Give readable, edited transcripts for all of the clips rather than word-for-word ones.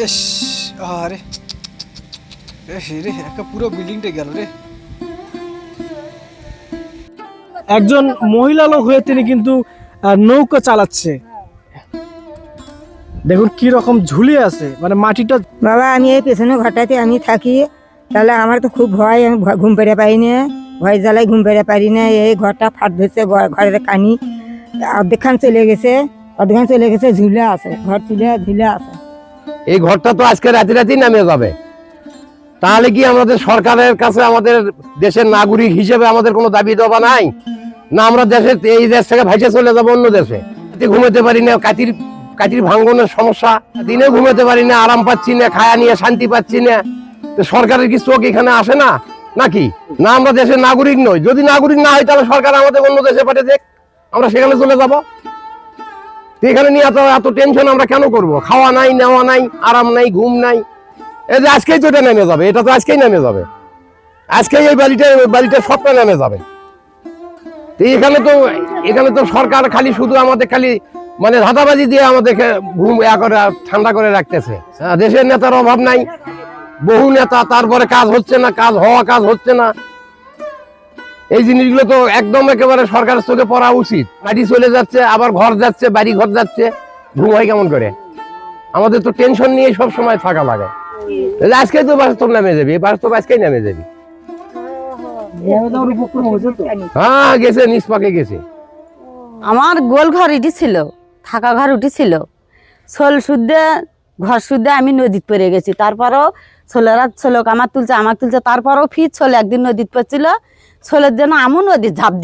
ইস, আরে রে একটা পুরো বিল্ডিংটা গেল রে। একজন মহিলা লোক হয়ে তিনি কিন্তু নৌকা চালাচ্ছে। দেখুন কি রকম ঝুলিয়ে আছে, মানে মাটিটা। বাবা আমি এই পেছনে ঘরটাতে আমি থাকি, তাহলে আমার তো খুব ভয়, আমি ঘুম পেড়ে পারি না, ভয় জ্বালাই ঘুম পেড়ে পারি না। এই ঘরটা ফাট ধরছে, ঘরের কানি অর্ধেকখান চলে গেছে, অর্ধেকখান চলে গেছে, ঝুলে আছে, ঘর তুলে ঝুলে আছে। এই ঘরটা তো আজকে রাতে রাতেই নামে যাবে। তাহলে কি আমাদের সরকারের কাছে আমাদের দেশের নাগরিক হিসেবে আমাদের কোনো দাবি দেওয়া নাই? না আমরা দেশে এই দেশ থেকে ভাইসে চলে যাবো অন্য দেশে? ঘুমাতে পারি না, কাটির ভাঙ্গনের সমস্যা, দিনে ঘুমাতে পারি না, আরাম পাচ্ছি না, খায়া নিয়ে শান্তি পাচ্ছি না। তো সরকারের কি চোখ এখানে আসে না নাকি? না আমরা দেশের নাগরিক নই? যদি নাগরিক না হয় তাহলে সরকার আমাদের অন্য দেশে পাঠিয়ে দেখ, আমরা সেখানে চলে যাব। এখানে নিয়ে এত টেনশন আমরা কেন করব? খাওয়া নাই, নেওয়া নাই, আরাম নাই, ঘুম নাই। এই যে আজকেই তো এটা নেমে যাবে, এটা তো আজকেই নেমে যাবে, আজকেই এই বাড়িটা সবটা নেমে যাবে। এখানে তো সরকার খালি শুধু আমাদের খালি মানে ধাঁধাবাজি দিয়ে আমাদেরকে ঘুম করে ঠান্ডা করে রাখতেছে। দেশের নেতার অভাব নাই, বহু নেতা, তারপরে কাজ হচ্ছে না, কাজ হচ্ছে না। এই জিনিসগুলো তো একদম একেবারে সরকারের চোখে পড়া উচিত। বাড়ি চলে যাচ্ছে, আবার ঘর যাচ্ছে, বাড়ি ঘর যাচ্ছে, ঘুম হয় কেমন করে? আমাদের তো টেনশন নিয়ে সব সময় থাকা লাগে। আজকে তো বাস্তব নামে যাবি, বাস্তব আজকেই নামে যাবি। হ্যাঁ গেছে, নিজ পাকে গেছে। আমার গোল ঘর ইটি ছিল, থাকা ঘর উঠি ছিল, ছোল শুদ্ধে ঘর শুদ্ধে আমি নদীত পড়ে গেছি। তারপরও ছোলেরা ছোলক আমার তুলছে, তারপরও ফির ছোলে একদিন নদীত পড়ছিল, ছোলের জন্য আমু নদীর ঝাঁপ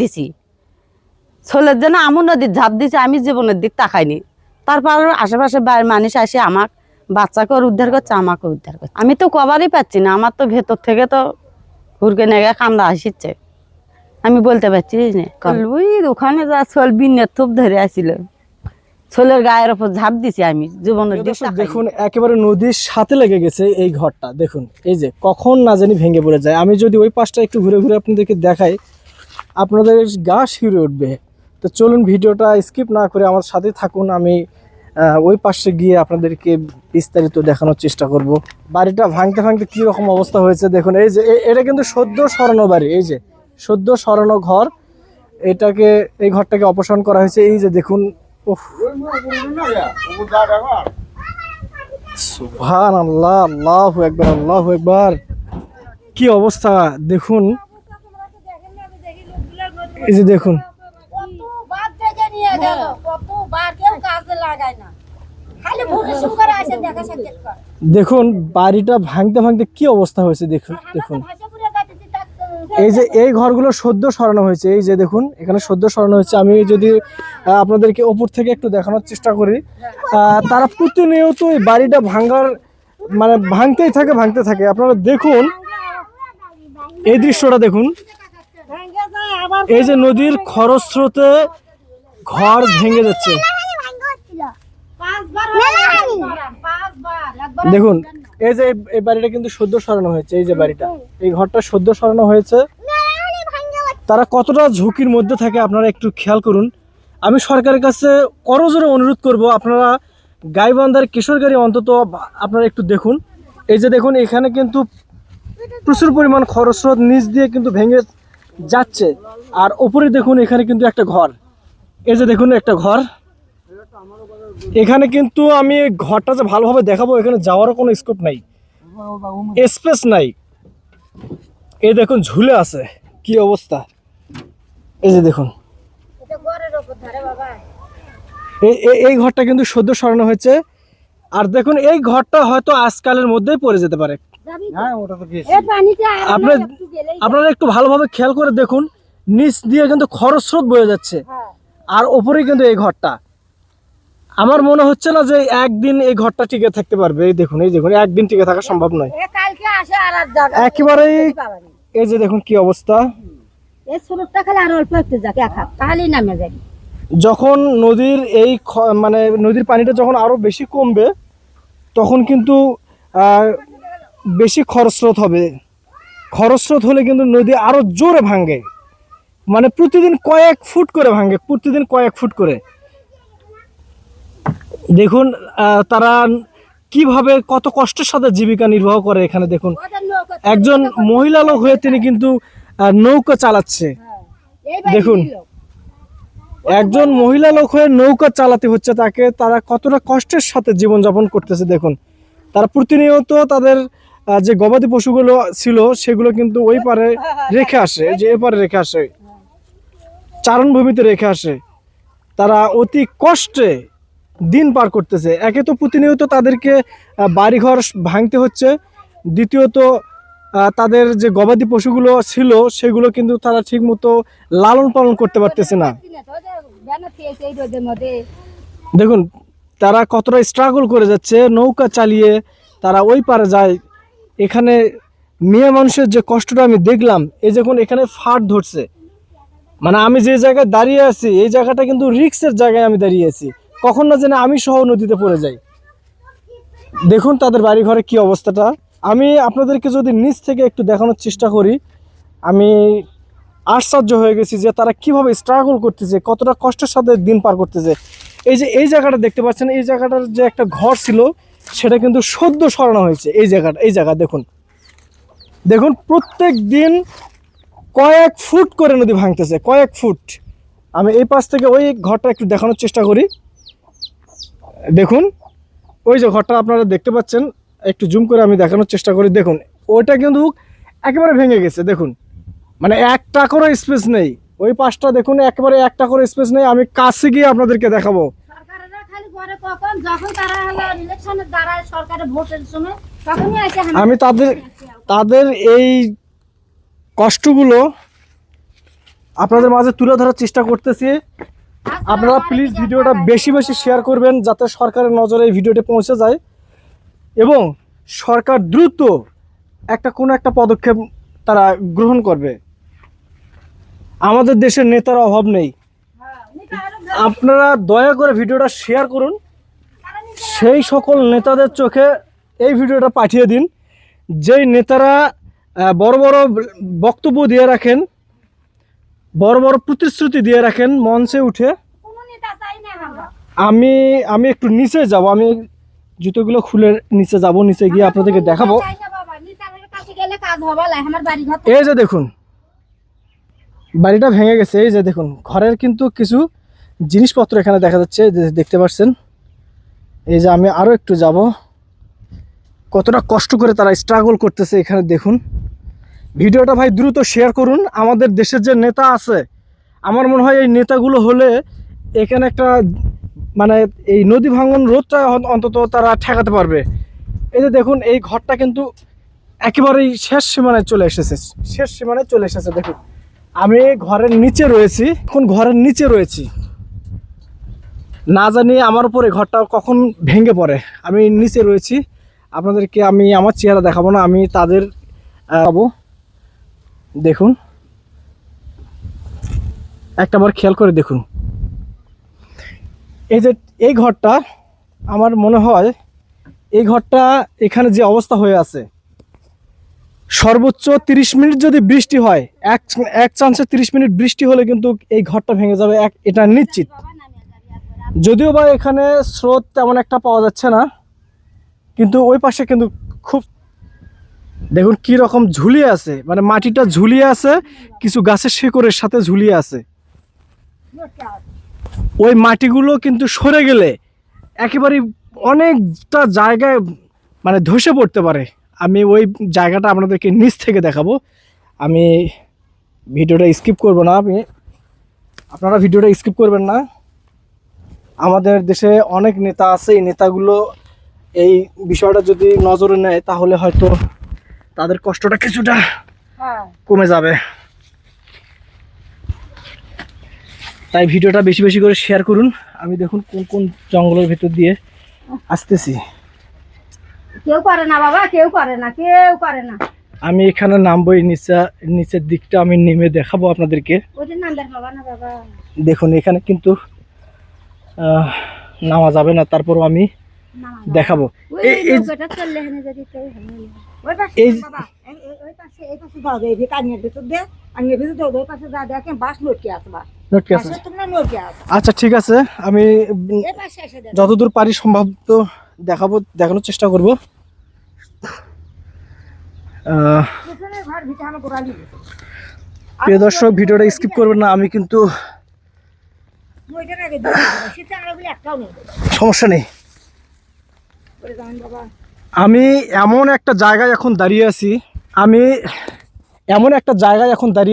দিছি, আমি জীবনের দিক তাকাইনি। তারপর আশেপাশে মানুষ আসে আমার বাচ্চাকে উদ্ধার করছে, আমাকে উদ্ধার করছে। আমি তো কবারই পাচ্ছি না, আমার তো ভেতর থেকে তো হুড়কে নেগে কামড়া আসিচ্ছে, আমি বলতে পারছি না। ওই ওখানে যা ছোল বিনের থোপ ধরে আসছিল, ছোলের গায়ের ওপর ঝাঁপ দিছি আমি জীবনের দিক। দেখুন একেবারে নদীর সাথে লেগে গেছে এই ঘরটা। দেখুন এই যে কখন না জানি ভেঙে পড়ে যায়। আমি যদি ওই পাশটা একটু ঘুরে ঘুরে আপনাদেরকে দেখাই, আপনাদের গা শিউরে উঠবে। তো চলুন ভিডিওটা স্কিপ না করে আমার সাথে থাকুন, আমি ওই পাশে গিয়ে আপনাদেরকে বিস্তারিত দেখানোর চেষ্টা করব। বাড়িটা ভাঙতে ভাঙতে কী রকম অবস্থা হয়েছে দেখুন। এই যে এটা কিন্তু সদ্য সরানো বাড়ি, এই যে সদ্য সরানো ঘর, এই ঘরটাকে অপসারণ করা হয়েছে। এই যে দেখুন, সুবহানাল্লাহ, আল্লাহু আকবার, আল্লাহু আকবার, কি অবস্থা দেখুন। এই যে দেখুন, দেখুন বাড়িটা ভাঙতে ভাঙতে কি অবস্থা হয়েছে দেখুন। দেখুন এই যে এই ঘরগুলো সদ্য সরানো হয়েছে, এই যে দেখুন এখানে সদ্য সরানো হয়েছে। আমি যদি আপনাদেরকে ওপর থেকে একটু দেখানোর চেষ্টা করি, তারা প্রতিনিয়ত এই বাড়িটা ভাঙতেই থাকে। আপনারা দেখুন এই দৃশ্যটা দেখুন, এই যে নদীর খরস্রোতে ঘর ভেঙে যাচ্ছে। দেখুন এই যে এই বাড়িটা কিন্তু সদ্য সরানো হয়েছে, এই যে বাড়িটা, এই ঘরটা সদ্য সরানো হয়েছে। তারা কতটা ঝুঁকির মধ্যে থাকে আপনারা একটু খেয়াল করুন। আমি সরকারের কাছে করজোরে অনুরোধ করব, আপনারা গাইবান্ধার কিশোরগঞ্জে অন্তত আপনারা একটু দেখুন। এই যে দেখুন এখানে কিন্তু প্রচুর পরিমাণ খরস্রোত নিচ দিয়ে কিন্তু ভেঙে যাচ্ছে। আর উপরে দেখুন এখানে কিন্তু একটা ঘর, এই যে দেখুন একটা ঘর। এখানে কিন্তু আমি ঘরটা যে ভালোভাবে দেখাবো, এখানে যাওয়ারও কোনো স্কোপ নাই, স্পেস নাই। এই দেখুন ঝুলে আছে, কি অবস্থা। এই যে দেখুন এই ঘরটা কিন্তু সদ্য সরানো হয়েছে। আর দেখুন এই ঘরটা হয়তো আজকালের মধ্যেই পড়ে যেতে পারে। আপনারা একটু ভালোভাবে খেয়াল করে দেখুন, নিচ দিয়ে কিন্তু খরস্রোত বয়ে যাচ্ছে, আর ওপরে কিন্তু এই ঘরটা। আমার মনে হচ্ছে না যে একদিন এই ঘরটা টিকে থাকতে পারবে। এই দেখুন একদিন টিকে থাকা সম্ভব নয় একেবারেই। এই যে দেখুন কি অবস্থা। যখন নদীর নদীর পানিটা যখন আরো বেশি কমবে, তখন কিন্তু বেশি খরস্রোত হবে। খরস্রোত হলে কিন্তু নদী আরো জোরে ভাঙে, মানে প্রতিদিন কয়েক ফুট করে। দেখুন তারা কিভাবে কত কষ্টের সাথে জীবিকা নির্বাহ করে। এখানে দেখুন একজন মহিলা লোক হয়ে তিনি কিন্তু নৌকা চালাচ্ছে। দেখুন একজন মহিলা লোক হয়ে নৌকা চালাতে হচ্ছে তাকে, তারা কতটা কষ্টের সাথে জীবনযাপন করতেছে। দেখুন তারা প্রতিনিয়ত তাদের যে গবাদি পশুগুলো ছিল সেগুলো কিন্তু ওই পারে রেখে আসে, যে এপারে রেখে আসে, চারণভূমিতে রেখে আসে। তারা অতি কষ্টে দিন পার করতেছে। একে তো প্রতিনিয়ত তাদেরকে বাড়িঘর ভাঙতে হচ্ছে, দ্বিতীয়ত তাদের যে গবাদি পশুগুলো ছিল সেগুলো কিন্তু তারা ঠিক মতো লালন পালন করতে পারতেছে না। দেখুন তারা কতটা স্ট্রাগল করে যাচ্ছে নৌকা চালিয়ে, তারা ওই পারে যায়। এখানে মেয়ে মানুষের যে কষ্টটা আমি দেখলাম, এই যখন এখানে ফাট ধরছে, মানে আমি যে জায়গায় দাঁড়িয়ে আছি এই জায়গাটা কিন্তু রিস্কের জায়গায় আমি দাঁড়িয়ে আছি, কখন না যেন আমি সহ নদীতে পড়ে যাই। দেখুন তাদের বাড়ি ঘরে কি অবস্থাটা। আমি আপনাদেরকে যদি নিচ থেকে একটু দেখানোর চেষ্টা করি, আমি আশ্চর্য হয়ে গেছি যে তারা কিভাবে স্ট্রাগল করতেছে, কতটা কষ্টের সাথে দিন পার করতেছে। এই যে এই জায়গাটা দেখতে পাচ্ছেন, এই জায়গাটার যে একটা ঘর ছিল সেটা কিন্তু সদ্য সরানো হয়েছে। এই জায়গা দেখুন, দেখুন প্রত্যেক দিন কয়েক ফুট করে নদী ভাঙতেছে, কয়েক ফুট। আমি এই পাশ থেকে ওই ঘরটা একটু দেখানোর চেষ্টা করি। দেখুন ওই যে ঘরটা আপনারা দেখতে পাচ্ছেন, একটু জুম করে আমি দেখানোর চেষ্টা করি। দেখুন ওইটা কিন্তু একেবারে ভেঙে গেছে। দেখুন মানে একটা করে স্পেস নেই, ওই পাশটা দেখুন একেবারে একটা করে স্পেস নেই। আমি কাছে গিয়ে আপনাদেরকে দেখাবো। আমি তাদের এই কষ্টগুলো আপনাদের মাঝে তুলে ধরার চেষ্টা করতেছি। আপনারা প্লিজ ভিডিওটা বেশি বেশি শেয়ার করবেন যাতে সরকারের নজরে এই ভিডিওটি পৌঁছে যায় এবং সরকার দ্রুত কোনো একটা পদক্ষেপ তারা গ্রহণ করবে। আমাদের দেশের নেতার অভাব নেই, আপনারা দয়া করে ভিডিওটা শেয়ার করুন, সেই সকল নেতাদের চোখে এই ভিডিওটা পাঠিয়ে দিন যেই নেতারা বড় বড় বক্তব্য দিয়ে রাখেন, বড় বড় প্রতিশ্রুতি দিয়ে রাখেন মঞ্চে উঠে। আমি একটু নিচে যাব, আমি জুতোগুলো খুলে নিচে যাব, নিচে গিয়ে আপনাদেরকে দেখাবো। এই যে দেখুন বাড়িটা ভেঙে গেছে, এই যে দেখুন ঘরের কিন্তু কিছু জিনিসপত্র এখানে দেখা যাচ্ছে, দেখতে পাচ্ছেন। এই যে আমি আরো একটু যাব, কতটা কষ্ট করে তারা স্ট্রাগল করতেছে এখানে দেখুন। ভিডিওটা ভাই দ্রুত শেয়ার করুন। আমাদের দেশের যে নেতা আছে, আমার মনে হয় এই নেতাগুলো হলে এখানে একটা মানে এই নদী ভাঙন রোধটা অন্তত তারা ঠেকাতে পারবে। এই যে দেখুন এই ঘরটা কিন্তু একেবারেই শেষ সীমানায় চলে এসেছে। দেখুন আমি ঘরের নিচে রয়েছি, এখন ঘরের নিচে রয়েছি, না জানি আমার উপরে ঘরটা কখন ভেঙে পড়ে। আমি নিচে রয়েছি, আপনাদেরকে আমি আমার চেহারা দেখাবো না, আমি তাদের দেখুন একটাবার খেয়াল করে দেখুন। এই যে এই ঘরটা, আমার মনে হয় এই ঘরটা এখানে যে অবস্থা হয়ে আছে, সর্বোচ্চ 30 মিনিট যদি বৃষ্টি হয়, এক চান্সে 30 মিনিট বৃষ্টি হলে কিন্তু এই ঘরটা ভেঙে যাবে, এটা নিশ্চিত। যদিও বা এখানে স্রোত তেমন একটা পাওয়া যাচ্ছে না, কিন্তু ওই পাশে কিন্তু খুব দেখুন কি রকম ঝুলিয়ে আছে, মানে মাটিটা ঝুলিয়ে আছে, কিছু গাছের শেকড়ের সাথে ঝুলিয়ে আছে। ওই মাটিগুলো কিন্তু সরে গেলে একেবারে অনেকটা জায়গায় মানে ধসে পড়তে পারে। আমি ওই জায়গাটা আপনাদেরকে নিচ থেকে দেখাবো, আমি ভিডিওটা স্কিপ করব না, আপনারা ভিডিওটা স্কিপ করবেন না। আমাদের দেশে অনেক নেতা আছে, এই নেতাগুলো এই বিষয়টা যদি নজরে নেয় তাহলে হয়তো তাদের কষ্টটা কিছুটা কমে যাবে। তাই ভিডিওটা বেশি বেশি করে শেয়ার করুন। আমি দেখুন কোন কোন জঙ্গলের ভিতর দিয়ে আসতেছি। কেউ করে না বাবা, কেউ করে না। আমি এখানে নামবো, নিচের দিকটা আমি নেমে দেখাবো আপনাদেরকে। দেখুন এখানে কিন্তু নামা যাবে না, তারপরও আমি দেখাবো। আচ্ছা ঠিক আছে, আমি যতদূর পারি সম্ভব তো দেখানোর চেষ্টা করব। প্রিয় দর্শক, ভিডিওটা স্কিপ করবেন না। আমি কিন্তু সমস্যা নেই। আমি এমন একটা জায়গায় এখন দাঁড়িয়ে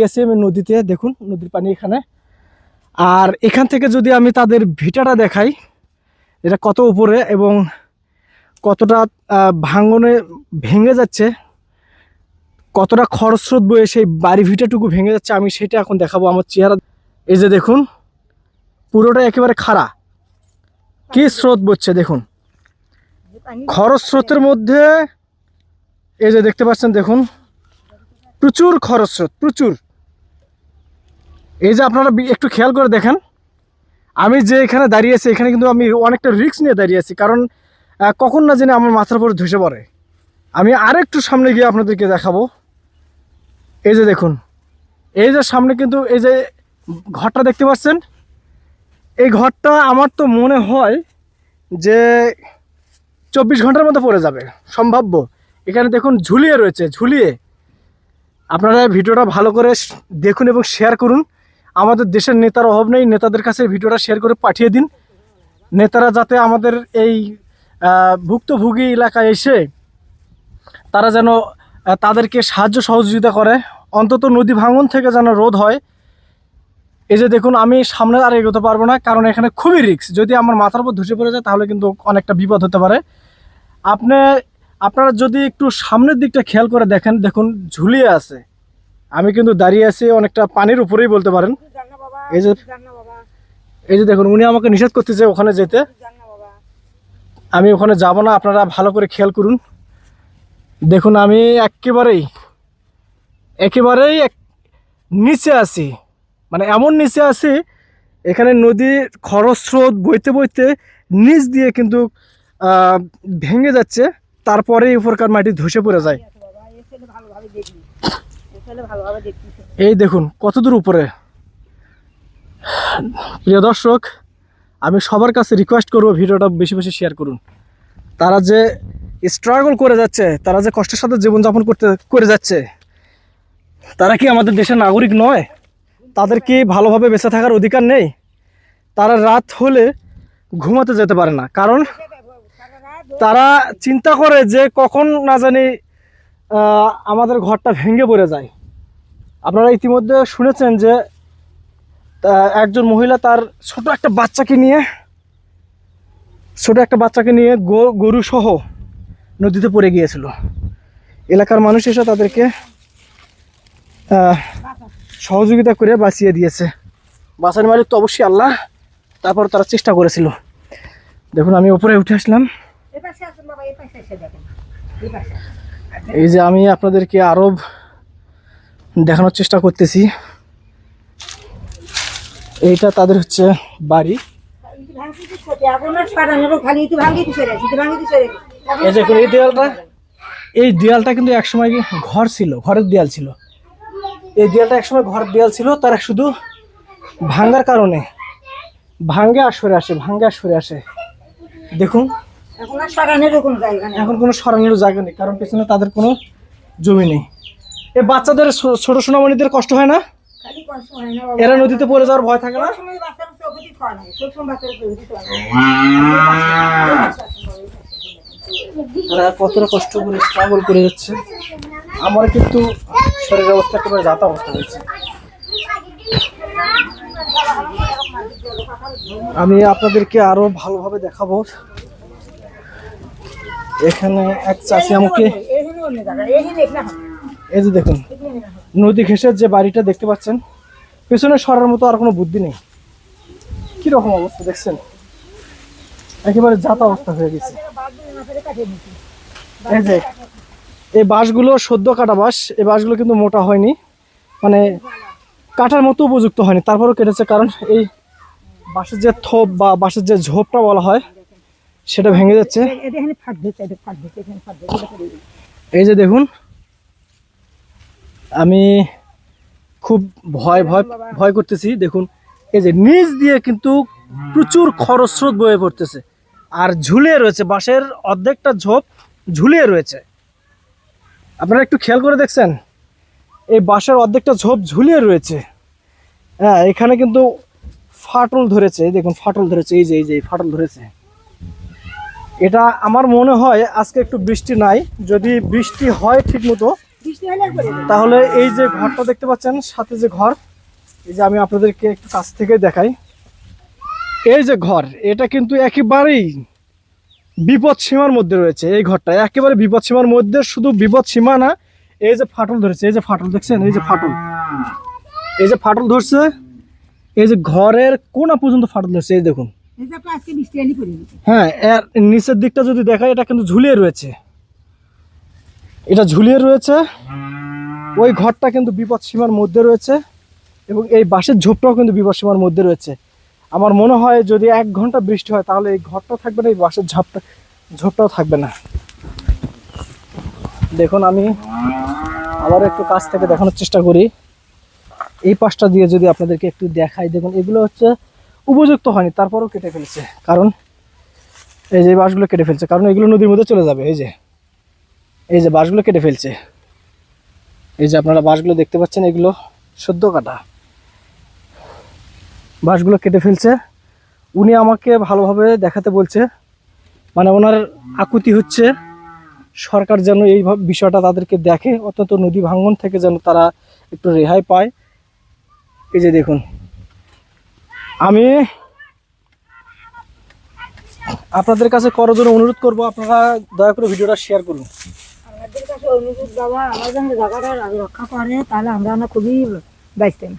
আছি আমি নদীতে, দেখুন নদীর পানি এখানে। আর এখান থেকে যদি আমি তাদের ভিটাটা দেখাই, এটা কত উপরে এবং কতটা ভাঙনে ভেঙে যাচ্ছে, কতটা খরস্রোত বয়ে সেই বাড়ি ভিটাটুকু ভেঙে যাচ্ছে, আমি সেটা এখন দেখাবো আমার চেহারা। এই যে দেখুন, পুরোটা একেবারে খাড়া, কি স্রোত বচ্ছে দেখুন। খরস্রোতের মধ্যে এই যে দেখতে পাচ্ছেন, দেখুন প্রচুর খরস্রোত, প্রচুর। এই যে আপনারা একটু খেয়াল করে দেখেন, আমি যে এখানে দাঁড়িয়ে আছি, এখানে কিন্তু আমি অনেকটা রিস্ক নিয়ে দাঁড়িয়ে আছি, কারণ কখন না জানি আমার মাথার উপরে ধসে পড়ে। আমি আরেকটু সামনে গিয়ে আপনাদেরকে দেখাবো। এই যে দেখুন, এই যে সামনে কিন্তু এই যে ঘরটা দেখতে পাচ্ছেন, এই ঘরটা আমার তো মনে হয় যে 24 ঘন্টার মধ্যে পড়ে যাবে সম্ভাব্য। এখানে দেখুন ঝুলিয়ে রয়েছে, ঝুলিয়ে। আপনারা ভিডিওটা ভালো করে দেখুন এবং শেয়ার করুন। আমাদের দেশের নেতার অভাব নেই, নেতাদের কাছে ভিডিওটা শেয়ার করে পাঠিয়ে দিন। নেতারা যাতে আমাদের এই ভুক্তভোগী এলাকায় এসে তারা যেন তাদেরকে সাহায্য সহযোগিতা করে, অন্তত নদী ভাঙন থেকে যেন রোধ হয়। এই যে দেখুন, আমি সামনে আর এগোতে পারবো না, কারণ এখানে খুবই রিস্ক। যদি আমার মাথার উপর ধসে পড়ে যায় তাহলে কিন্তু অনেকটা বিপদ হতে পারে। আপনারা যদি একটু সামনের দিকটা খেয়াল করে দেখেন, দেখুন ঝুলিয়ে আছে। আমি কিন্তু দাঁড়িয়ে আছি অনেকটা পানির উপরেই বলতে পারেন। এই যে দেখুন, উনি আমাকে নিষেধ করতেছে ওখানে যেতে। আমি ওখানে যাব না, আপনারা ভালো করে খেয়াল করুন। দেখুন আমি একেবারেই নিচে আছি, মানে এমন নিচে আছি, এখানে নদীর খরস্রোত বইতে বইতে নিচ দিয়ে কিন্তু ভেঙে যাচ্ছে, তারপরেই উপরকার মাটি ধসে পড়ে যায়। এই দেখুন কতদূর উপরে। প্রিয় দর্শক, আমি সবার কাছে রিকোয়েস্ট করব ভিডিওটা বেশি বেশি শেয়ার করুন। তারা যে স্ট্রাগল করে যাচ্ছে, তারা যে কষ্টের সাথে জীবনযাপন করে যাচ্ছে, তারা কি আমাদের দেশের নাগরিক নয়? তাদের কি ভালোভাবে বেঁচে থাকার অধিকার নেই? তারা রাত হলে ঘুমাতে যেতে পারে না, কারণ তারা চিন্তা করে যে কখন না জানি আমাদের ঘরটা ভেঙে পড়ে যায়। আপনারা ইতিমধ্যে শুনেছেন যে একজন মহিলা তার ছোট একটা বাচ্চাকে নিয়ে গরু সহ নদীতে পড়ে গিয়েছিল। এলাকার মানুষ এসে তাদেরকে সহযোগিতা করে বাঁচিয়ে দিয়েছে। বাঁচার মালিক তো অবশ্যই আল্লাহ। তারপর তারা চেষ্টা করেছিল। দেখুন আমি উপরে উঠে আসলাম। এই যে আমি আপনাদেরকে আরো দেখানোর চেষ্টা করতেছি। এইটা তাদের হচ্ছে বাড়ি। এই দেয়ালটা কিন্তু একসময় ঘর ছিল, ঘরের দেয়াল ছিল। এই দেয়ালটা একসময় ঘরের দেয়াল ছিল, তারা শুধু ভাঙ্গার কারণে ভাঙ্গে আর সরে আসে। দেখুন এখন কোনো সরানোর জায়গা নেই, কারণ পেছনে তাদের কোনো জমি নেই। এই বাচ্চাদের, ছোট সোনামণিদের কষ্ট হয় না? এরা নদীতে পড়ে যাওয়ার ভয় থাকে না? তারা কতটা কষ্ট করে স্ট্রাগল করে যাচ্ছে। আমার কিন্তু শরীরের অবস্থা একেবারে যাতা অবস্থা হয়েছে। আমি আপনাদেরকে আরো ভালোভাবে দেখাবো। এখানে এক চাচি আমাকে, এই যে দেখুন নদী ঘেঁষে যে বাড়িটা দেখতে পাচ্ছেন, পেছনে সরার মতো আর কোনো বুদ্ধি নেই। কি রকম অবস্থা দেখছেন, একেবারে যাতা অবস্থা হয়ে গেছে। এই যে এই বাঁশগুলো সদ্য কাটা বাঁশ, এই বাঁশগুলো কিন্তু মোটা হয়নি, মানে কাটার মতো উপযুক্ত হয়নি, তারপরও কেটেছে। কারণ এই বাঁশের যে থোপ বা বাঁশের যে ঝোপটা বলা হয় সেটা ভেঙে যাচ্ছে। এই যে দেখুন, আমি খুব ভয় করতেছি। দেখুন এই যে নিচ দিয়ে কিন্তু প্রচুর খরস্রোত বয়ে পড়তেছে, আর ঝুলিয়ে রয়েছে, বাঁশের অর্ধেকটা ঝোপ ঝুলিয়ে রয়েছে। আপনারা একটু খেয়াল করে দেখছেন, এই বাঁশের অর্ধেকটা ঝোপ ঝুলিয়ে রয়েছে। হ্যাঁ, এখানে কিন্তু ফাটল ধরেছে, এই দেখুন ফাটল ধরেছে, এই যে ফাটল ধরেছে। এটা আমার মনে হয় আজকে একটু বৃষ্টি নাই, যদি বৃষ্টি হয় ঠিক মতো তাহলে এই যে ঘরটা দেখতে পাচ্ছেন সাথে যে ঘর, এই যে আমি আপনাদেরকে একটু কাছ থেকে দেখাই, এই যে ঘর, এটা কিন্তু একেবারেই বিপদ সীমার মধ্যে রয়েছে। এই ঘরটা একেবারে বিপদ সীমার মধ্যে, শুধু বিপদ সীমা না, এই যে ফাটল ধরেছে, এই যে ফাটল দেখছেন, এই যে ফাটল, এই যে ফাটল ধরছে, এই যে ঘরের কোনা পর্যন্ত ফাটল ধরছে, এই দেখুন। হ্যাঁ, এর নিচের দিকটা যদি দেখাই, এটা কিন্তু ঝুলিয়ে রয়েছে, এটা ঝুলিয়ে রয়েছে। ওই ঘরটা কিন্তু বিপদ সীমার মধ্যে রয়েছে এবং এই বাঁশের ঝোপটাও কিন্তু বিপদ সীমার মধ্যে রয়েছে। আমার মনে হয় যদি 1 ঘন্টা বৃষ্টি হয় তাহলে এই ঘরটাও থাকবে না, এই বাঁশের ঝোপটাও থাকবে না। দেখুন, আমি আবার একটু কাছ থেকে দেখানোর চেষ্টা করি। এই পাশটা দিয়ে যদি আপনাদেরকে একটু দেখাই, দেখুন এগুলো হচ্ছে উপযুক্ত হয়নি, তারপরেও কেটে ফেলছে, কারণ এই যে বাঁশগুলো কেটে ফেলছে, কারণ এগুলো নদীর মধ্যে চলে যাবে। এই যে বাঁশগুলো কেটে ফেলছে, এই যে আপনারা বাঁশগুলো দেখতে পাচ্ছেন, এগুলো সদ্য কাটা বাঁশগুলো কেটে ফেলছে। উনি আমাকে ভালোভাবে দেখাতে বলছে, মানে ওনার আকুতি হচ্ছে সরকার যেন এই বিষয়টা তাদেরকে দেখে, অন্তত নদী ভাঙ্গন থেকে যেন তারা একটু রেহাই পায়। এই যে দেখুন, আমি আপনাদের কাছে করজোড়ে অনুরোধ করব, আপনারা দয়া করে ভিডিওটা শেয়ার করুন। আমাদের কাছে অনুরোধ বাবা, আমার জন্য জায়গাটা রক্ষা করে, তাহলে আমরা খুবই বাঁচতাম।